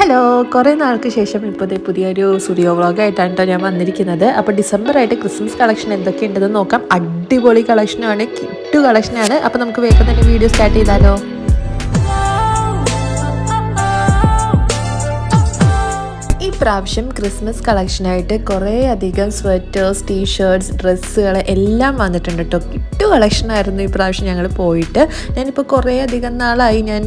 Hello, കുറേ നാൾക്ക് ശേഷം ഇപ്പോൾ പുതിയൊരു സ്റ്റുഡിയോ വ്ളോഗായിട്ടാണ് കേട്ടോ ഞാൻ വന്നിരിക്കുന്നത്. അപ്പോൾ ഡിസംബറായിട്ട് ക്രിസ്മസ് കളക്ഷൻ എന്തൊക്കെയുണ്ടെന്ന് നോക്കാം. അടിപൊളി കളക്ഷനാണ്, കിട്ടു കളക്ഷനാണ്. അപ്പോൾ നമുക്ക് വേഗം തന്നെ വീഡിയോ സ്റ്റാർട്ട് ചെയ്താലോ. പ്രാവശ്യം ക്രിസ്മസ് കളക്ഷനായിട്ട് കുറേ അധികം സ്വെറ്റേഴ്സ്, ടീഷർട്ട്സ്, ഡ്രസ്സുകൾ എല്ലാം വന്നിട്ടുണ്ട് കേട്ടോ. കിട്ടു കളക്ഷനായിരുന്നു ഈ പ്രാവശ്യം ഞങ്ങൾ പോയിട്ട്. ഞാനിപ്പോൾ കുറേ അധികം നാളായി ഞാൻ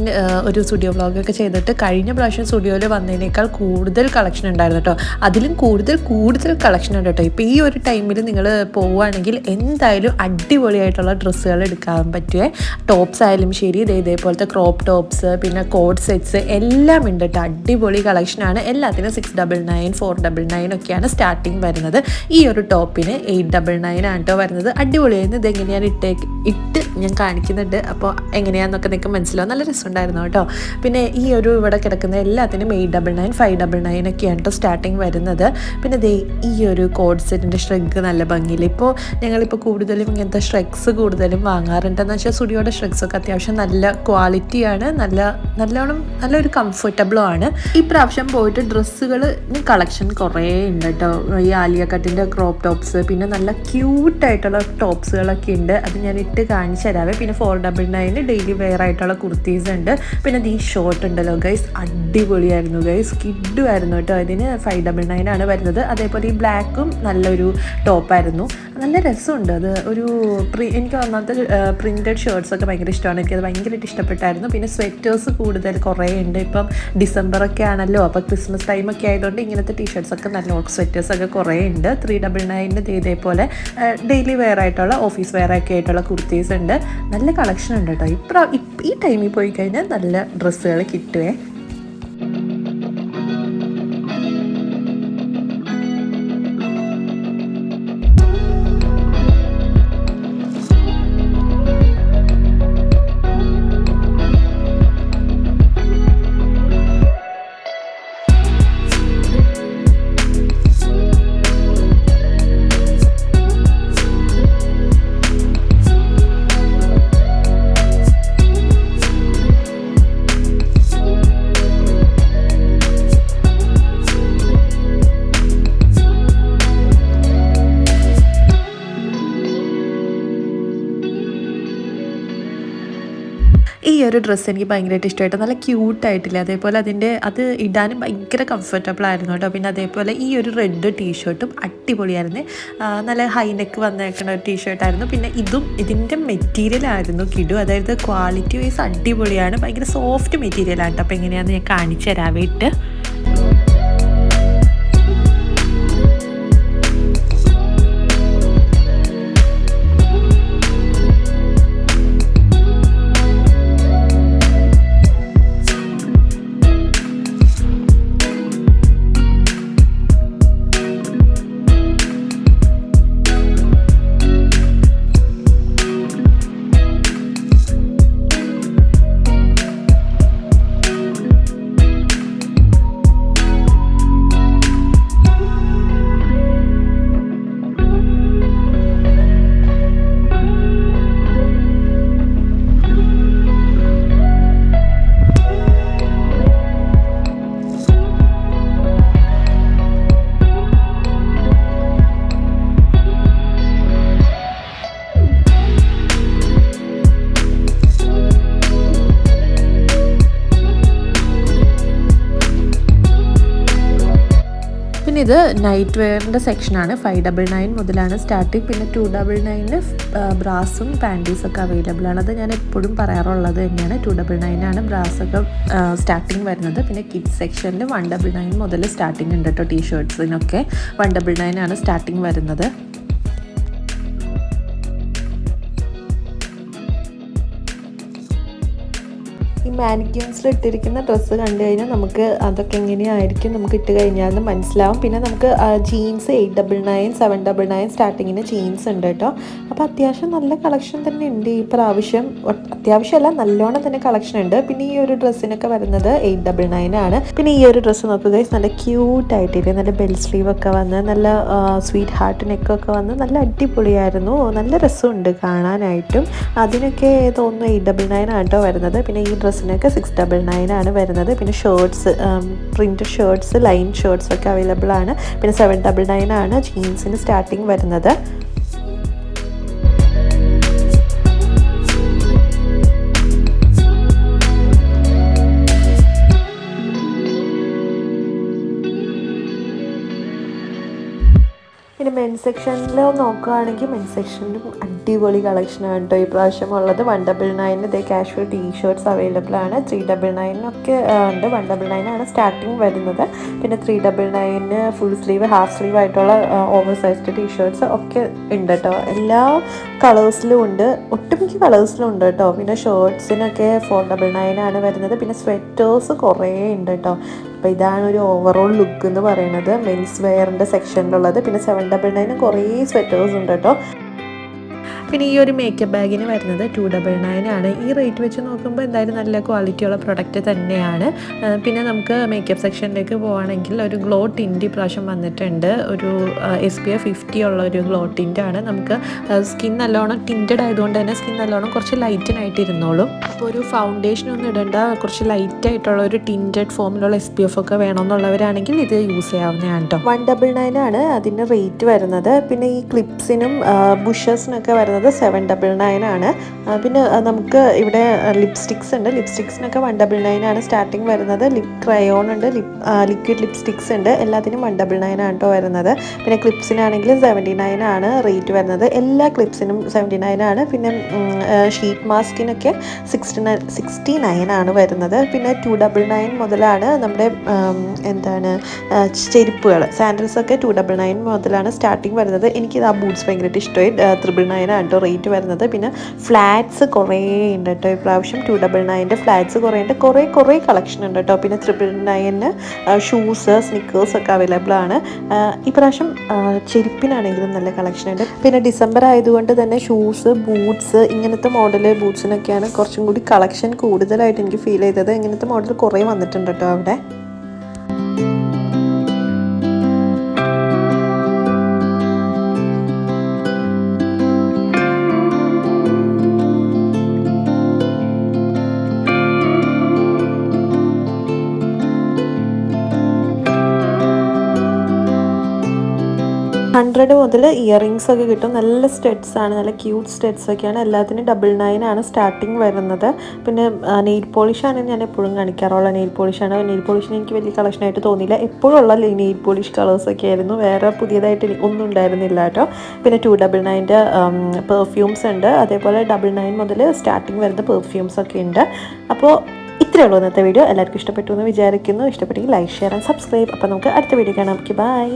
ഒരു സ്റ്റുഡിയോ വ്ളോഗൊക്കെ ചെയ്തിട്ട്. കഴിഞ്ഞ പ്രാവശ്യം സ്റ്റുഡിയോയിൽ വന്നതിനേക്കാൾ കൂടുതൽ കളക്ഷൻ ഉണ്ടായിരുന്നു കേട്ടോ. അതിലും കൂടുതൽ കളക്ഷൻ ഉണ്ട് കേട്ടോ. ഇപ്പോൾ ഈ ഒരു ടൈമിൽ നിങ്ങൾ പോവുകയാണെങ്കിൽ എന്തായാലും അടിപൊളിയായിട്ടുള്ള ഡ്രസ്സുകൾ എടുക്കാൻ പറ്റുമേ. ടോപ്സ് ആയാലും ശരി, ഇതേപോലത്തെ ക്രോപ്പ് ടോപ്സ്, പിന്നെ കോഡ് സെറ്റ്സ് എല്ലാം ഉണ്ട് കേട്ടോ. അടിപൊളി കളക്ഷനാണ്. എല്ലാത്തിനും 699, 499 ഒക്കെയാണ് സ്റ്റാർട്ടിങ് വരുന്നത്. ഈ ഒരു ടോപ്പിന് 899 ആണ് കേട്ടോ വരുന്നത്. അടിപൊളിയായിരുന്നു. ഇതെങ്ങനെയാണ് ഇട്ട് ഞാൻ കാണിക്കുന്നുണ്ട്. അപ്പോൾ എങ്ങനെയാണെന്നൊക്കെ നിങ്ങൾക്ക് മനസ്സിലാവും. നല്ല രസമുണ്ടായിരുന്നു കേട്ടോ. പിന്നെ ഈ ഒരു ഇവിടെ കിടക്കുന്ന എല്ലാത്തിനും 899, 599 ഒക്കെയാണ് കേട്ടോ സ്റ്റാർട്ടിങ് വരുന്നത്. പിന്നെ ഈ ഒരു കോഡ് സെറ്റിൻ്റെ ഷ്രഗ് നല്ല ഭംഗിയില്ല. ഇപ്പോൾ ഞങ്ങളിപ്പോൾ കൂടുതലും ഇങ്ങനത്തെ ഷ്രഗ്സ് കൂടുതലും വാങ്ങാറുണ്ട്. എന്ന് വെച്ചാൽ സ്റ്റുഡിയോയുടെ ഷ്രഗ്സൊക്കെ അത്യാവശ്യം നല്ല ക്വാളിറ്റിയാണ്, നല്ലൊരു കംഫർട്ടബിളും ആണ്. ഈ പ്രാവശ്യം പോയിട്ട് ഡ്രസ്സുകൾ കളക്ഷൻ കുറേ ഉണ്ട് കേട്ടോ. ഈ ആലിയ കട്ടിൻ്റെ ക്രോപ്പ് ടോപ്സ്, പിന്നെ നല്ല ക്യൂട്ടായിട്ടുള്ള ടോപ്സുകളൊക്കെ ഉണ്ട്. അത് ഞാൻ ഇട്ട് കാണിച്ചു തരാവേ. പിന്നെ 499 ഡെയിലി വെയർ ആയിട്ടുള്ള കുർത്തീസ് ഉണ്ട്. പിന്നെ ഈ ഷോർട്ട് ഉണ്ടല്ലോ ഗൈസ്, അടിപൊളിയായിരുന്നു ഗൈസ്, കിഡുമായിരുന്നു കേട്ടോ. ഇതിന് 599 ആണ് വരുന്നത്. അതേപോലെ ഈ ബ്ലാക്കും നല്ലൊരു ടോപ്പായിരുന്നു, നല്ല രസമുണ്ട്. അത് ഒരു എനിക്ക് ഒന്നാമത്തെ പ്രിൻറ്റഡ് ഷർട്ട്സൊക്കെ ഭയങ്കര ഇഷ്ടമാണ്. എനിക്കത് ഭയങ്കരമായിട്ട് ഇഷ്ടപ്പെട്ടായിരുന്നു. പിന്നെ സ്വെറ്റേഴ്സ് കൂടുതൽ കുറേ ഉണ്ട്. ഇപ്പം ഡിസംബറൊക്കെ ആണല്ലോ, അപ്പോൾ ക്രിസ്മസ് ടൈമൊക്കെ ആയതുകൊണ്ട് ഇങ്ങനത്തെ ടീഷർട്ട്സൊക്കെ നല്ല സ്വെറ്റേഴ്സൊക്കെ കുറേ ഉണ്ട്. 399 ഇതേപോലെ ഡെയിലി വെയർ ആയിട്ടുള്ള, ഓഫീസ് വെയർ ഒക്കെ ആയിട്ടുള്ള കുർത്തീസ് ഉണ്ട്. നല്ല കളക്ഷൻ ഉണ്ട് കേട്ടോ. ഈ ടൈമിൽ പോയി കഴിഞ്ഞാൽ നല്ല ഡ്രസ്സുകൾ കിട്ടുവേ. ഈ ഒരു ഡ്രസ്സ് എനിക്ക് ഭയങ്കരമായിട്ട് ഇഷ്ടമായിട്ട്, നല്ല ക്യൂട്ടായിട്ടില്ല. അതേപോലെ അത് ഇടാനും ഭയങ്കര കംഫർട്ടബിൾ ആയിരുന്നു കേട്ടോ. പിന്നെ അതേപോലെ ഈ ഒരു റെഡ് ടീഷർട്ടും അടിപൊളിയായിരുന്നു. നല്ല ഹൈനെക്ക് വന്നേക്കുന്ന ഒരു ടീഷർട്ടായിരുന്നു. പിന്നെ ഇതിൻ്റെ മെറ്റീരിയലായിരുന്നു കിടു. അതായത് ക്വാളിറ്റി വൈസ് അടിപൊളിയാണ്, ഭയങ്കര സോഫ്റ്റ് മെറ്റീരിയലാണ് കേട്ടോ. അപ്പോൾ എങ്ങനെയാണെന്ന് ഞാൻ കാണിച്ചു തരാവേട്ട്. പിന്നെ ഇത് നൈറ്റ് വെയറിൻ്റെ സെക്ഷനാണ്. 599 മുതലാണ് സ്റ്റാർട്ടിങ്. പിന്നെ 299 ബ്രാസും പാൻറ്റീസൊക്കെ അവൈലബിൾ ആണ്. അത് ഞാൻ എപ്പോഴും പറയാറുള്ളത് തന്നെയാണ്. 299 ആണ് ബ്രാസൊക്കെ സ്റ്റാർട്ടിങ് വരുന്നത്. പിന്നെ കിഡ്സ് സെക്ഷനിൽ 199 മുതൽ സ്റ്റാർട്ടിങ് ഉണ്ട് കേട്ടോ. ടീഷർട്ട്സിനൊക്കെ 199 ആണ് സ്റ്റാർട്ടിങ് വരുന്നത്. ഈ മാനിക്യൂൻസിൽ ഇട്ടിരിക്കുന്ന ഡ്രസ്സ് കണ്ടു കഴിഞ്ഞാൽ നമുക്ക് അതൊക്കെ എങ്ങനെയായിരിക്കും നമുക്ക് ഇട്ട് കഴിഞ്ഞാൽ മനസ്സിലാവും. പിന്നെ നമുക്ക് ജീൻസ് 899, 799 സ്റ്റാർട്ടിങ്ങിന് ജീൻസ് ഉണ്ട് കേട്ടോ. അപ്പോൾ അത്യാവശ്യം നല്ല കളക്ഷൻ തന്നെ ഉണ്ട് ഈ പ്രാവശ്യം. അത്യാവശ്യമല്ല, നല്ലോണം തന്നെ കളക്ഷൻ ഉണ്ട്. പിന്നെ ഈ ഒരു ഡ്രസ്സിനൊക്കെ വരുന്നത് 899 ആണ്. പിന്നെ ഈ ഒരു ഡ്രസ്സ് നോക്കുക, നല്ല ക്യൂട്ടായിട്ടില്ലേ, നല്ല ബെൽ സ്ലീവ് ഒക്കെ വന്ന്, നല്ല സ്വീറ്റ് ഹാർട്ട് നെക്കൊക്കെ വന്ന് നല്ല അടിപൊളിയായിരുന്നു. നല്ല രസമുണ്ട് കാണാനായിട്ടും. അതിനൊക്കെ തോന്നുന്നു 899 ആണ് കേട്ടോ വരുന്നത്. പിന്നെ ഈ ഡ്രസ്സിന് ജീൻസിനൊക്കെ 699 ആണ് വരുന്നത്. പിന്നെ shirts, printed shirts, line shirts ഒക്കെ അവൈലബിൾ ആണ്. പിന്നെ 799 ആണ് ജീൻസിന് സ്റ്റാർട്ടിങ് വരുന്നത്. പിന്നെ മെൻസ് സെക്ഷനിൽ നോക്കുകയാണെങ്കിൽ മെൻസ് സെക്ഷനിലും അടിപൊളി കളക്ഷനാണ് കേട്ടോ ഈ പ്രാവശ്യം ഉള്ളത്. 199 ഇതേ കാഷ്വൽ ടീഷർട്ട്സ് അവൈലബിൾ ആണ്. 399 ഒക്കെ ഉണ്ട്. 199 ആണ് സ്റ്റാർട്ടിങ് വരുന്നത്. പിന്നെ 399 ഫുൾ സ്ലീവ്, ഹാഫ് സ്ലീവ് ആയിട്ടുള്ള ഓവർ സൈസ്ഡ് ടീഷർട്ട്സ് ഒക്കെ ഉണ്ട് കേട്ടോ. എല്ലാ കളേഴ്സിലും ഉണ്ട്, ഒട്ടുമിക്ക കളേഴ്സിലും ഉണ്ട് കേട്ടോ. പിന്നെ ഷർട്ട്സിനൊക്കെ 499 ആണ് വരുന്നത്. പിന്നെ സ്വെറ്റേഴ്സ് കുറേ ഉണ്ട് കേട്ടോ. അപ്പോൾ ഇതാണ് ഒരു ഓവറോൾ ലുക്ക് എന്ന് പറയുന്നത് മെൻസ് വെയറിൻ്റെ സെക്ഷനിലുള്ളത്. പിന്നെ 799 കുറേ സ്വെറ്റേഴ്സ് ഉണ്ട് കേട്ടോ. പിന്നെ ഈ ഒരു മേക്കപ്പ് ബാഗിന് വരുന്നത് 299 ആണ്. ഈ റേറ്റ് വെച്ച് നോക്കുമ്പോൾ എന്തായാലും നല്ല ക്വാളിറ്റിയുള്ള പ്രൊഡക്റ്റ് തന്നെയാണ്. പിന്നെ നമുക്ക് മേക്കപ്പ് സെക്ഷനിലേക്ക് പോവുകയാണെങ്കിൽ ഒരു ഗ്ലോ ടിൻറ്റ് പ്രാവശ്യം വന്നിട്ടുണ്ട്. ഒരു SPF 50 ഉള്ള ഒരു ഗ്ലോ ടിൻ്റാണ്. നമുക്ക് സ്കിൻ നല്ലോണം ടിൻറ്റഡ് ആയതുകൊണ്ട് തന്നെ സ്കിൻ നല്ലോണം കുറച്ച് ലൈറ്റനായിട്ട് ഇരുന്നോളും. അപ്പോൾ ഒരു ഫൗണ്ടേഷനൊന്നും ഇടേണ്ട, കുറച്ച് ലൈറ്റായിട്ടുള്ള ഒരു ടിൻറ്റഡ് ഫോമിലുള്ള SPF ഒക്കെ വേണമെന്നുള്ളവരാണെങ്കിൽ ഇത് യൂസ് ചെയ്യാവുന്നതാണ് കേട്ടോ. 199 ആണ് അതിൻ്റെ റേറ്റ് വരുന്നത്. പിന്നെ ഈ ക്ലിപ്സിനും ബുഷസിനൊക്കെ വരുന്നത് 799 ആണ്. പിന്നെ നമുക്ക് ഇവിടെ ലിപ്സ്റ്റിക്സ് ഉണ്ട്. ലിപ്സ്റ്റിക്സിനൊക്കെ 199 ആണ് സ്റ്റാർട്ടിങ് വരുന്നത്. ലിപ് ക്രയോൺ ഉണ്ട്, ലിക്വിഡ് ലിപ്സ്റ്റിക്സ് ഉണ്ട്. എല്ലാത്തിനും 199 ആണ് കേട്ടോ വരുന്നത്. പിന്നെ ക്ലിപ്സിനാണെങ്കിൽ 79 ആണ് റേറ്റ് വരുന്നത്. എല്ലാ ക്ലിപ്സിനും 79 ആണ്. പിന്നെ ഷീറ്റ് മാസ്കിനൊക്കെ 69 ആണ് വരുന്നത്. പിന്നെ 299 മുതലാണ് നമ്മുടെ ചെരുപ്പുകൾ, സാൻഡൽസൊക്കെ 299 മുതലാണ് സ്റ്റാർട്ടിങ് വരുന്നത്. എനിക്കിത് ആ ബൂട്ട്സ് ഭയങ്കരമായിട്ട് ഇഷ്ടമായി. 399 ആണ് കേട്ടോ റേറ്റ് വരുന്നത്. പിന്നെ ഫ്ലാറ്റ്സ് കുറേ ഉണ്ട് കേട്ടോ ഈ പ്രാവശ്യം. 299 ഫ്ലാറ്റ്സ് കുറേ ഉണ്ട്, കുറേ കളക്ഷൻ ഉണ്ട് കേട്ടോ. പിന്നെ 399 ഷൂസ്, സ്നിക്കേഴ്സ് ഒക്കെ അവൈലബിൾ ആണ്. ഈ പ്രാവശ്യം ചെരുപ്പിനാണെങ്കിലും നല്ല കളക്ഷൻ ഉണ്ട്. പിന്നെ ഡിസംബർ ആയതുകൊണ്ട് തന്നെ ഷൂസ്, ബൂട്ട്സ്, ഇങ്ങനത്തെ മോഡൽ ബൂട്ട്സിനൊക്കെയാണ് കുറച്ചും കൂടി കളക്ഷൻ കൂടുതലായിട്ട് എനിക്ക് ഫീൽ ചെയ്തത്. ഇങ്ങനത്തെ മോഡൽ കുറേ വന്നിട്ടുണ്ട് കേട്ടോ അവിടെ. $100 മുതൽ ഇയറിങ്സ് ഒക്കെ കിട്ടും. നല്ല സ്റ്റഡ്സ് ആണ്, നല്ല ക്യൂട്ട് സ്റ്റഡ്സ് ഒക്കെയാണ്. എല്ലാത്തിനും 99 ആണ് സ്റ്റാർട്ടിങ് വരുന്നത്. പിന്നെ നെയിൽ പോളിഷാണ് ഞാൻ എപ്പോഴും കാണിക്കാറുള്ള നെയിൽ പോളിഷാണ്. നെയിൽ പോളിഷിന് എനിക്ക് വലിയ കളക്ഷനായിട്ട് തോന്നിയില്ല. എപ്പോഴുള്ള നെയിൽ പോളിഷ് കളേഴ്സൊക്കെ ആയിരുന്നു, വേറെ പുതിയതായിട്ട് ഒന്നും ഉണ്ടായിരുന്നില്ല കേട്ടോ. പിന്നെ 299 പെർഫ്യൂംസ് ഉണ്ട്. അതേപോലെ 99 മുതൽ സ്റ്റാർട്ടിങ് വരുന്ന പെർഫ്യൂംസ് ഒക്കെ ഉണ്ട്. അപ്പോൾ ഇത്രയേ ഉള്ളൂ ഇന്നത്തെ വീഡിയോ. എല്ലാവർക്കും ഇഷ്ടപ്പെട്ടു എന്ന് വിചാരിക്കുന്നു. ഇഷ്ടപ്പെട്ടെങ്കിൽ ലൈക്ക്, ഷെയർ ആൻഡ് സബ്സ്ക്രൈബ്. അപ്പോൾ നമുക്ക് അടുത്ത വീഡിയോ കാണാം. Okay, by.